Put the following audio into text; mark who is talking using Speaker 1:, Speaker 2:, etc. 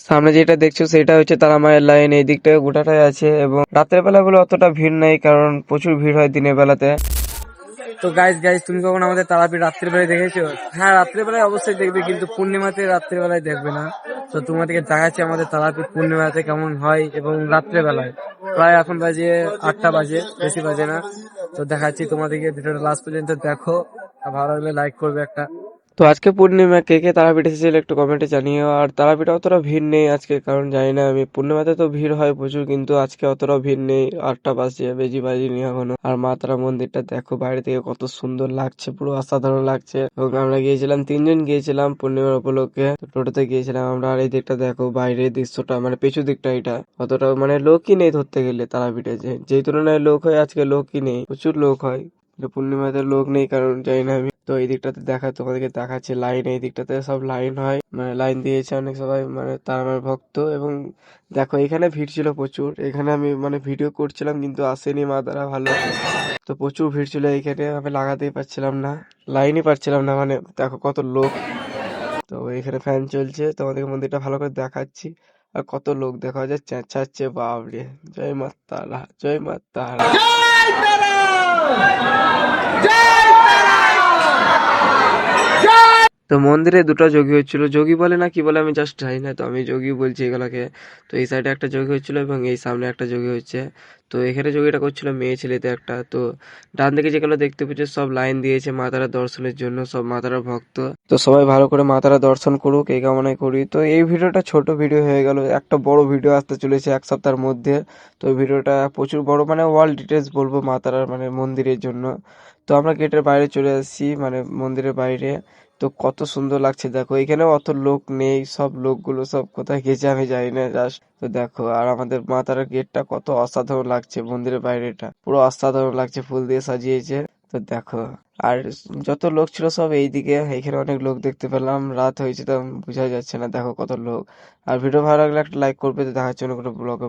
Speaker 1: সামনে যেটা দেখছো সেটা হচ্ছে তারা মায়ের লাইন, এই দিকটায় গোটাটাই আছে এবং রাতের বেলা বলে অতটা ভিড় নেই কারণ প্রচুর ভিড় হয় দিনের বেলাতে। তো গাইজ গাইজ তুমি কখন আমাদের তারাপীঠ রাত্রের বেলায় দেখেছো? হ্যাঁ, রাত্রের বেলায় অবশ্যই দেখবে, কিন্তু পূর্ণিমাতে রাত্রের বেলায় দেখবে না। তো তোমাদেরকে দেখাচ্ছি আমাদের তারাপীঠ পূর্ণিমাতে কেমন হয় এবং রাত্রের বেলায়। প্রায় এখন বাজে 8টা বাজে, বেশি বাজে না। তো দেখাচ্ছি তোমাদেরকে, ভিডিওটা লাস্ট পর্যন্ত দেখো, আর ভালো লাগলে লাইক করবে একটা। তো আজকে পূর্ণিমা, কে কে তারাপীঠ এসেছিল একটু কমেন্টে জানিও। আর তারাপীঠে অতটা ভিড় নেই আজকে, কারণ জানি না আমি, পূর্ণিমাতে তো ভিড় হয় প্রচুর, কিন্তু আজকে অতটা ভিড় নেই। 8টা বাজে, বেশি বাজেনি এখনো। আর মা তারা মন্দিরটা দেখো বাইরে থেকে কত সুন্দর লাগছে, পুরো অসাধারণ লাগছে। এবং আমরা গিয়েছিলাম, 3 জন গিয়েছিলাম পূর্ণিমার উপলক্ষে, টোটোতে গিয়েছিলাম আমরা। আর এই দিকটা দেখো বাইরের দৃশ্যটা, মানে পেছু দিকটা, এটা অতটা মানে লোকই নেই ধরতে গেলে তারাপীঠে। যেই তুলনায় লোক হয় আজকে লোকই নেই, প্রচুর লোক হয়। পূর্ণিমাতে লোক নেই কারণ জানি না আমি। তো এই দিকটাতে তোমাদেরকে দেখাচ্ছে লাইন, এই দিকটাতে সব লাইন হয়, মানে লাইন দিয়েছে অনেক সবাই, মানে তার আমার ভক্ত। এবং দেখো এখানে ভিড় ছিল প্রচুর, এখানে আমি মানে ভিডিও করছিলাম কিন্তু আসেনি মা তারা ভালো। তো প্রচুর ভিড় ছিল এইখানে, আমি লাগাতেই পারছিলাম না, লাইনই পারছিলাম না, মানে দেখো কত লোক। তো এখানে ফ্যান চলছে, তোমাদের মন্দিরটা ভালো করে দেখাচ্ছি। আর কত লোক দেখা যায় চেঁচাচ্ছে, বাপরে। জয় মা তারা, জয় মা তারা। তো মন্দিরে দুটো যোগী হচ্ছিল, যোগী বলে না কি বলে আমি জাস্ট জানি না, তো আমি যোগী বলছি এগুলাকে। তো এই সাইডে একটা যোগী হচ্ছিল এবং এই সামনে একটা যোগী হচ্ছে। তো এখানে যোগীটা করছিল মেয়ে ছেলেতে একটা। তো ডান দিকে যেগুলো দেখতে পাচ্ছি সব লাইন দিয়েছে মাতারা দর্শনের জন্য, সব মাতারা ভক্ত। তো সবাই ভালো করে মাতারা দর্শন করুক এই কামনাই করি। তো এই ভিডিওটা ছোট ভিডিও হয়ে গেল, একটা বড় ভিডিও আসতে চলেছে 1 সপ্তাহের মধ্যে। তো এই ভিডিওটা প্রচুর বড়, মানে ওয়ার্ল্ড ডিটেলস বলবো মাতারার মানে মন্দিরের জন্য। তো আমরা গেটের বাইরে চলে আসছি, মানে মন্দিরের বাইরে। তো কত সুন্দর লাগছে দেখো, এখানেও অত লোক নেই, সব লোকগুলো সব কোথায় গেছে আমি জানি না জাস্ট। তো দেখো, আর আমাদের মা তারার গেটটা কত অসাধারণ লাগছে, মন্দিরের বাইরেটা পুরো অসাধারণ লাগছে, ফুল দিয়ে সাজিয়েছে। তো দেখো, আর যত লোক ছিল সব এইদিকে, এখানে অনেক লোক দেখতে পেলাম, রাত হয়েছে তো বোঝা যাচ্ছে না, দেখো কত লোক। আর ভিডিও ভালো লাগলে একটা লাইক করবে। তো দেখার জন্য কোনো ব্লগে।